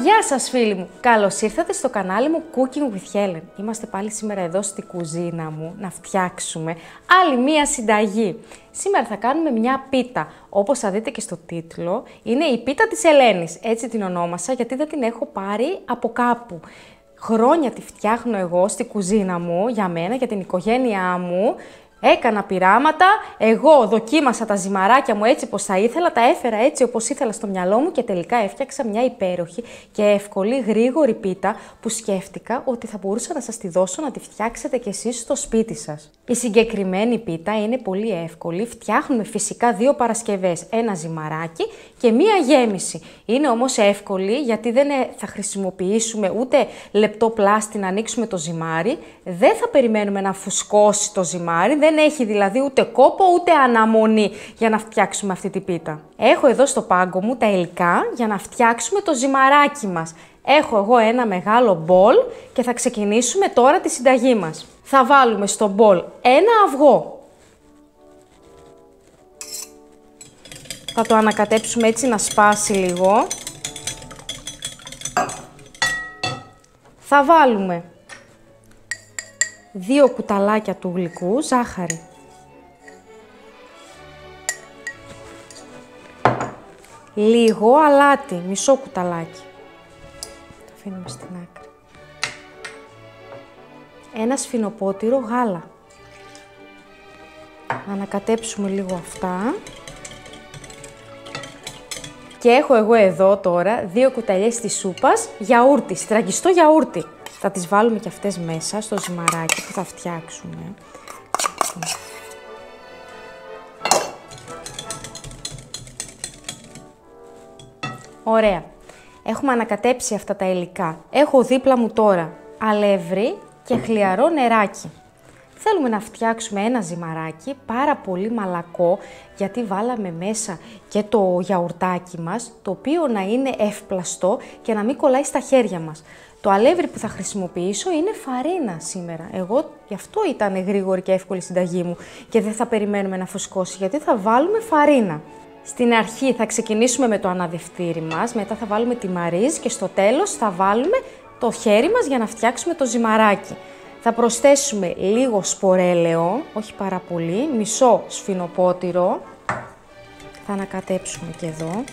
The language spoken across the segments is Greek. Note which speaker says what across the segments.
Speaker 1: Γεια σας φίλοι μου! Καλώς ήρθατε στο κανάλι μου Cooking with Helen. Είμαστε πάλι σήμερα εδώ στη κουζίνα μου να φτιάξουμε άλλη μία συνταγή. Σήμερα θα κάνουμε μια πίτα. Όπως θα δείτε και στο τίτλο, είναι η πίτα της Ελένης. Έτσι την ονόμασα γιατί δεν την έχω πάρει από κάπου. Χρόνια τη φτιάχνω εγώ στη κουζίνα μου, για μένα, για την οικογένειά μου. Έκανα πειράματα, εγώ δοκίμασα τα ζυμαράκια μου έτσι όπως θα ήθελα, τα έφερα έτσι όπως ήθελα στο μυαλό μου και τελικά έφτιαξα μια υπέροχη και εύκολη, γρήγορη πίτα που σκέφτηκα ότι θα μπορούσα να σας τη δώσω να τη φτιάξετε κι εσείς στο σπίτι σας. Η συγκεκριμένη πίτα είναι πολύ εύκολη, φτιάχνουμε φυσικά 2 παρασκευές, ένα ζυμαράκι και μία γέμιση. Είναι όμως εύκολη γιατί δεν θα χρησιμοποιήσουμε ούτε λεπτό πλάστη να ανοίξουμε το ζυμάρι, δεν θα περιμένουμε να φουσκώσει το ζυμάρι, δεν έχει δηλαδή ούτε κόπο ούτε αναμονή για να φτιάξουμε αυτή την πίτα. Έχω εδώ στο πάγκο μου τα υλικά για να φτιάξουμε το ζυμαράκι μας. Έχω εγώ ένα μεγάλο μπολ και θα ξεκινήσουμε τώρα τη συνταγή μας. Θα βάλουμε στο μπολ ένα αυγό. Θα το ανακατέψουμε έτσι να σπάσει λίγο. Θα βάλουμε 2 κουταλάκια του γλυκού ζάχαρη. Λίγο αλάτι, μισό κουταλάκι. Το αφήνουμε στην άκρη. Ένα σφινοπότηρο γάλα. Να ανακατέψουμε λίγο αυτά. Και έχω εγώ εδώ τώρα 2 κουταλιές της σούπας γιαούρτι, στραγγιστό γιαούρτι. Θα τις βάλουμε και αυτές μέσα στο ζυμαράκι που θα φτιάξουμε. Ωραία. Έχουμε ανακατέψει αυτά τα υλικά. Έχω δίπλα μου τώρα αλεύρι και χλιαρό νεράκι. Θέλουμε να φτιάξουμε ένα ζυμαράκι πάρα πολύ μαλακό, γιατί βάλαμε μέσα και το γιαουρτάκι μας, το οποίο να είναι εύπλαστο και να μην κολλάει στα χέρια μας. Το αλεύρι που θα χρησιμοποιήσω είναι φαρίνα σήμερα. Εγώ γι' αυτό ήταν γρήγορη και εύκολη συνταγή μου και δεν θα περιμένουμε να φουσκώσει, γιατί θα βάλουμε φαρίνα. Στην αρχή θα ξεκινήσουμε με το αναδευτήρι μας, μετά θα βάλουμε τη μαρίζ και στο τέλος θα βάλουμε το χέρι μας για να φτιάξουμε το ζυμαράκι. Θα προσθέσουμε λίγο σπορέλαιο, όχι πάρα πολύ, μισό σφινοπότηρο. Θα ανακατέψουμε και εδώ.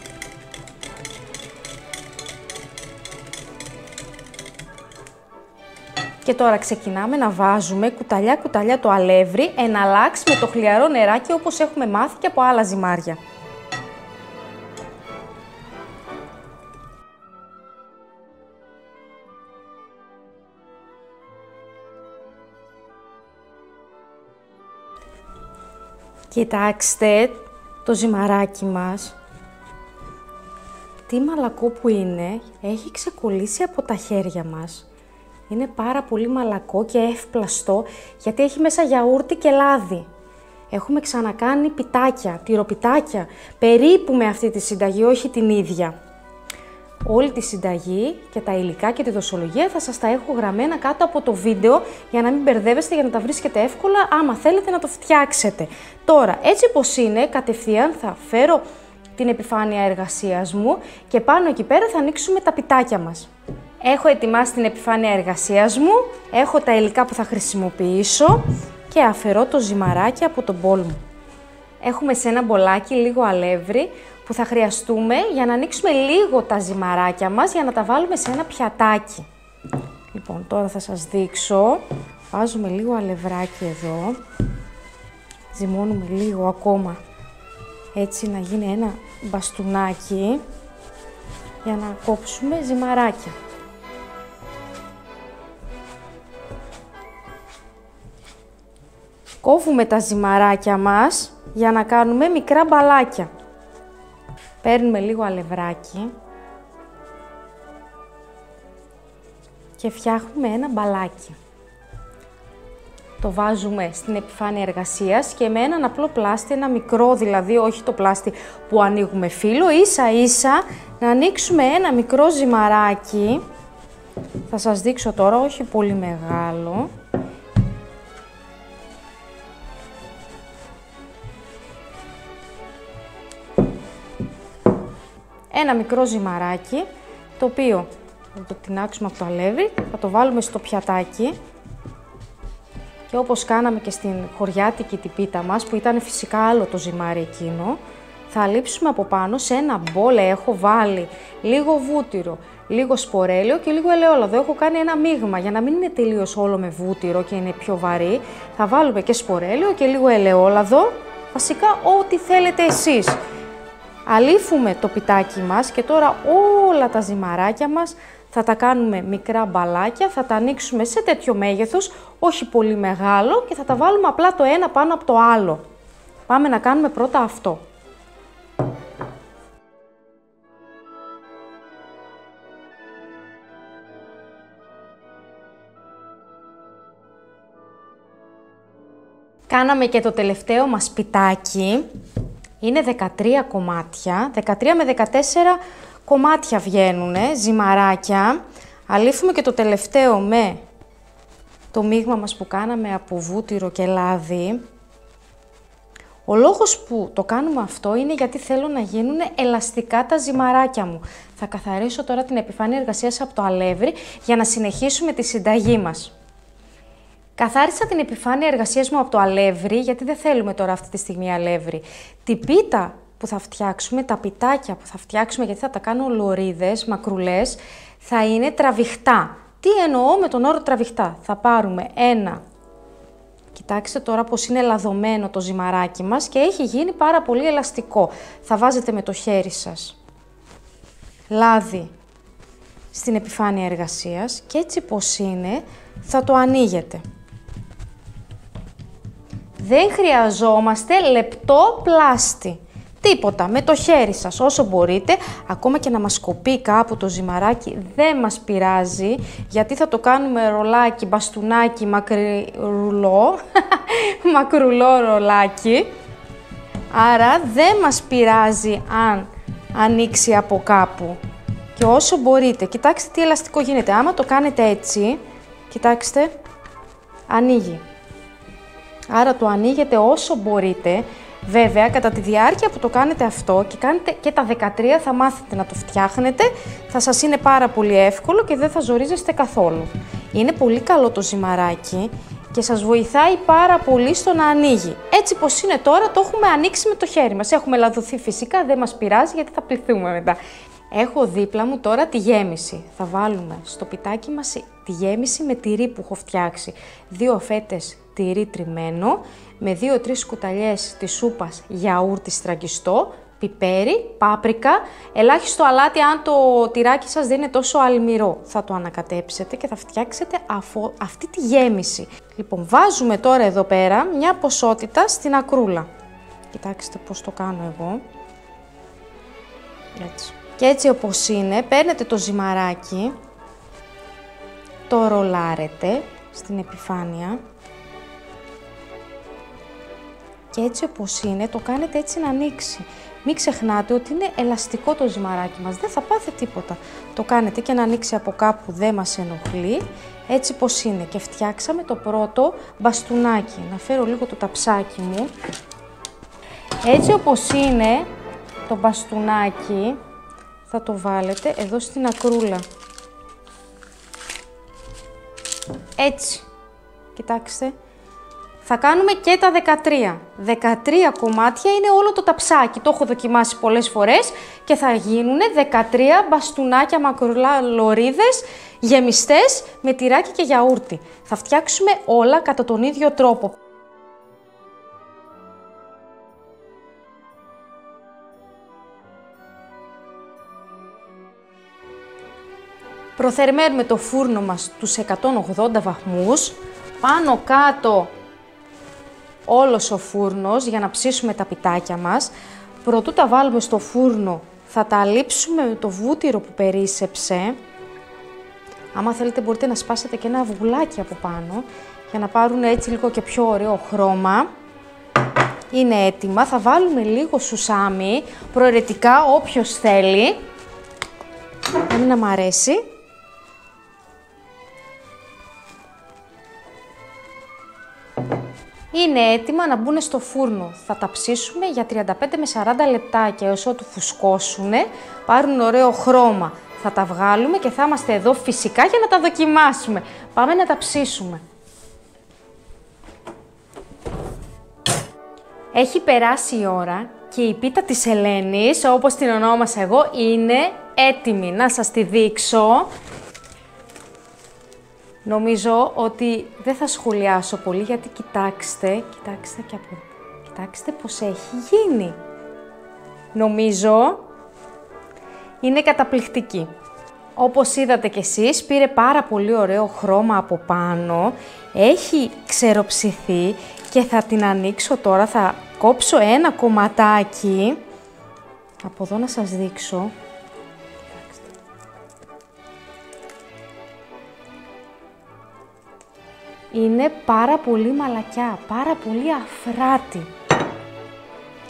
Speaker 1: Και τώρα ξεκινάμε να βάζουμε κουταλιά-κουταλιά το αλεύρι, εναλλάξ με το χλιαρό νεράκι όπως έχουμε μάθει και από άλλα ζυμάρια. Κοιτάξτε το ζυμαράκι μας, τι μαλακό που είναι, έχει ξεκολλήσει από τα χέρια μας. Είναι πάρα πολύ μαλακό και εύπλαστο γιατί έχει μέσα γιαούρτι και λάδι. Έχουμε ξανακάνει πιτάκια, τυροπιτάκια, περίπου με αυτή τη συνταγή, όχι την ίδια. Όλη τη συνταγή και τα υλικά και τη δοσολογία θα σας τα έχω γραμμένα κάτω από το βίντεο για να μην μπερδεύεστε, για να τα βρίσκετε εύκολα άμα θέλετε να το φτιάξετε. Τώρα, έτσι πως είναι, κατευθείαν θα φέρω την επιφάνεια εργασίας μου και πάνω εκεί πέρα θα ανοίξουμε τα πιτάκια μας. Έχω ετοιμάσει την επιφάνεια εργασίας μου, έχω τα υλικά που θα χρησιμοποιήσω και αφαιρώ το ζυμαράκι από τον μπολ μου. Έχουμε σε ένα μπολάκι λίγο αλεύρι που θα χρειαστούμε για να ανοίξουμε λίγο τα ζυμαράκια μας για να τα βάλουμε σε ένα πιατάκι. Λοιπόν, τώρα θα σας δείξω. Βάζουμε λίγο αλευράκι εδώ. Ζυμώνουμε λίγο ακόμα, έτσι να γίνει ένα μπαστούνάκι για να κόψουμε ζυμαράκια. Κόβουμε τα ζυμαράκια μας για να κάνουμε μικρά μπαλάκια. Παίρνουμε λίγο αλευράκι και φτιάχνουμε ένα μπαλάκι. Το βάζουμε στην επιφάνεια εργασίας και με έναν απλό πλάστη, ένα μικρό δηλαδή, όχι το πλάστη που ανοίγουμε φύλλο, ίσα ίσα να ανοίξουμε ένα μικρό ζυμαράκι. Θα σας δείξω τώρα, όχι πολύ μεγάλο. Ένα μικρό ζυμαράκι το οποίο θα το τινάξουμε από το αλεύρι, θα το βάλουμε στο πιατάκι και όπως κάναμε και στην χωριάτικη την πίτα μας, που ήταν φυσικά άλλο το ζυμάρι εκείνο, θα λείψουμε από πάνω σε ένα μπολ. Έχω βάλει λίγο βούτυρο, λίγο σπορέλαιο και λίγο ελαιόλαδο. Έχω κάνει ένα μείγμα για να μην είναι τελείως όλο με βούτυρο και είναι πιο βαρύ. Θα βάλουμε και σπορέλαιο και λίγο ελαιόλαδο, βασικά ό,τι θέλετε εσείς. Αλείφουμε το πιτάκι μας και τώρα όλα τα ζυμαράκια μας θα τα κάνουμε μικρά μπαλάκια, θα τα ανοίξουμε σε τέτοιο μέγεθος, όχι πολύ μεγάλο, και θα τα βάλουμε απλά το ένα πάνω από το άλλο. Πάμε να κάνουμε πρώτα αυτό. Κάναμε και το τελευταίο μας πιτάκι. Είναι 13 κομμάτια, 13 με 14 κομμάτια βγαίνουνε, ζυμαράκια. Αλείφουμε και το τελευταίο με το μείγμα μας που κάναμε από βούτυρο και λάδι. Ο λόγος που το κάνουμε αυτό είναι γιατί θέλω να γίνουν ελαστικά τα ζυμαράκια μου. Θα καθαρίσω τώρα την επιφάνεια εργασίας από το αλεύρι για να συνεχίσουμε τη συνταγή μας. Καθάρισα την επιφάνεια εργασίας μου από το αλεύρι, γιατί δεν θέλουμε τώρα αυτή τη στιγμή αλεύρι. Την πίτα που θα φτιάξουμε, τα πιτάκια που θα φτιάξουμε, γιατί θα τα κάνω λωρίδες, μακρουλές, θα είναι τραβηχτά. Τι εννοώ με τον όρο τραβηχτά? Θα πάρουμε ένα, κοιτάξτε τώρα πως είναι λαδωμένο το ζυμαράκι μας και έχει γίνει πάρα πολύ ελαστικό. Θα βάζετε με το χέρι σας λάδι στην επιφάνεια εργασίας και έτσι πως είναι θα το ανοίγετε. Δεν χρειαζόμαστε λεπτό πλάστη. Τίποτα, με το χέρι σας όσο μπορείτε, ακόμα και να μας κοπεί κάπου το ζυμαράκι δεν μας πειράζει, γιατί θα το κάνουμε ρολάκι, μπαστούνάκι, μακρουλό ρολάκι. Άρα δεν μας πειράζει αν ανοίξει από κάπου. Και όσο μπορείτε, κοιτάξτε τι ελαστικό γίνεται. Άμα το κάνετε έτσι, κοιτάξτε, ανοίγει. Άρα το ανοίγετε όσο μπορείτε. Βέβαια, κατά τη διάρκεια που το κάνετε αυτό και κάνετε και τα 13, θα μάθετε να το φτιάχνετε, θα σας είναι πάρα πολύ εύκολο και δεν θα ζορίζεστε καθόλου. Είναι πολύ καλό το ζυμαράκι και σας βοηθάει πάρα πολύ στο να ανοίγει. Έτσι πως είναι τώρα, το έχουμε ανοίξει με το χέρι μας. Έχουμε λαδωθεί φυσικά, δεν μας πειράζει γιατί θα πληθούμε μετά. Έχω δίπλα μου τώρα τη γέμιση. Θα βάλουμε στο πιτάκι μας τη γέμιση με τυρί που έχω φτιάξει. 2 φέτες τυρί τριμμένο, με 2-3 κουταλιές της σούπας γιαούρτι στραγγιστό, πιπέρι, πάπρικα, ελάχιστο αλάτι αν το τυράκι σας δεν είναι τόσο αλμυρό. Θα το ανακατέψετε και θα φτιάξετε αυτή τη γέμιση. Λοιπόν, βάζουμε τώρα εδώ πέρα μια ποσότητα στην ακρούλα. Κοιτάξτε πώς το κάνω εγώ. Έτσι. Και έτσι όπως είναι, παίρνετε το ζυμαράκι, το ρολάρετε στην επιφάνεια και έτσι όπως είναι το κάνετε έτσι να ανοίξει. Μην ξεχνάτε ότι είναι ελαστικό το ζυμαράκι μας, δεν θα πάθει τίποτα. Το κάνετε και να ανοίξει από κάπου δεν μας ενοχλεί, έτσι πως είναι. Και φτιάξαμε το πρώτο μπαστούνάκι. Να φέρω λίγο το ταψάκι μου. Έτσι όπως είναι το μπαστούνάκι, θα το βάλετε εδώ στην ακρούλα. Έτσι. Κοιτάξτε. Θα κάνουμε και τα 13. 13 κομμάτια είναι όλο το ταψάκι. Το έχω δοκιμάσει πολλές φορές και θα γίνουν 13 μπαστούνάκια μακρουλά λωρίδες γεμιστές με τυράκι και γιαούρτι. Θα φτιάξουμε όλα κατά τον ίδιο τρόπο. Προθερμαίνουμε το φούρνο μας στους 180 βαθμούς, πάνω κάτω όλος ο φούρνος για να ψήσουμε τα πιτάκια μας. Προτού τα βάλουμε στο φούρνο θα τα αλείψουμε με το βούτυρο που περίσσεψε. Άμα θέλετε μπορείτε να σπάσετε και ένα αυγουλάκι από πάνω για να πάρουν έτσι λίγο και πιο ωραίο χρώμα. Είναι έτοιμα, θα βάλουμε λίγο σουσάμι, προαιρετικά όποιος θέλει. Να μ' αρέσει. Είναι έτοιμα να μπουν στο φούρνο. Θα τα ψήσουμε για 35 με 40 λεπτάκια έως ότου φουσκώσουν, πάρουν ωραίο χρώμα. Θα τα βγάλουμε και θα είμαστε εδώ φυσικά για να τα δοκιμάσουμε. Πάμε να τα ψήσουμε. Έχει περάσει η ώρα και η πίτα της Ελένης, όπως την ονόμασα εγώ, είναι έτοιμη. Να σας τη δείξω. Νομίζω ότι δεν θα σχολιάσω πολύ, γιατί κοιτάξτε πώς έχει γίνει. Νομίζω είναι καταπληκτική. Όπως είδατε κι εσείς, πήρε πάρα πολύ ωραίο χρώμα από πάνω, έχει ξεροψηθεί και θα την ανοίξω τώρα, θα κόψω ένα κομματάκι. Από εδώ να σας δείξω. Είναι πάρα πολύ μαλακιά, πάρα πολύ αφράτη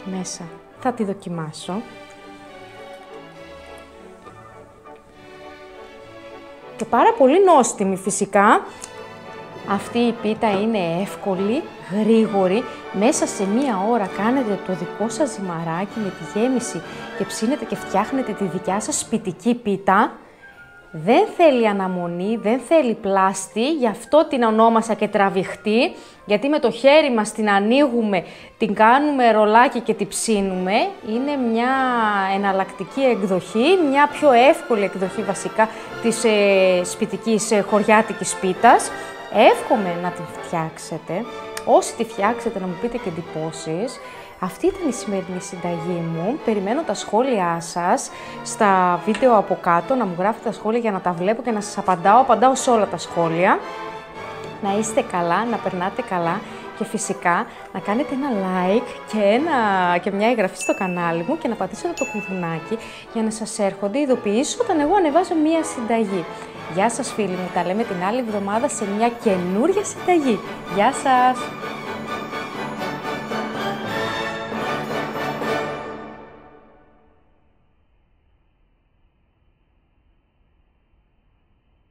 Speaker 1: μέσα. Θα τη δοκιμάσω. Και πάρα πολύ νόστιμη φυσικά. Αυτή η πίτα είναι εύκολη, γρήγορη. Μέσα σε μία ώρα κάνετε το δικό σας ζυμαράκι με τη γέμιση και ψήνετε και φτιάχνετε τη δικιά σας σπιτική πίτα. Δεν θέλει αναμονή, δεν θέλει πλάστη, γι' αυτό την ονόμασα και τραβηχτή, γιατί με το χέρι μας την ανοίγουμε, την κάνουμε ρολάκι και την ψήνουμε. Είναι μια εναλλακτική εκδοχή, μια πιο εύκολη εκδοχή βασικά της σπιτικής χωριάτικης πίτας. Εύχομαι να την φτιάξετε. Όσοι τη φτιάξετε να μου πείτε και εντυπώσεις. Αυτή ήταν η σημερινή συνταγή μου. Περιμένω τα σχόλιά σας στα βίντεο από κάτω, να μου γράφετε τα σχόλια για να τα βλέπω και να σας απαντάω. Απαντάω σε όλα τα σχόλια. Να είστε καλά, να περνάτε καλά και φυσικά να κάνετε ένα like και μια εγγραφή στο κανάλι μου και να πατήσετε το κουδουνάκι για να σας έρχονται ειδοποιήσεις όταν εγώ ανεβάζω μία συνταγή. Γεια σας φίλοι μου, τα λέμε την άλλη εβδομάδα σε μια καινούρια συνταγή. Γεια σας!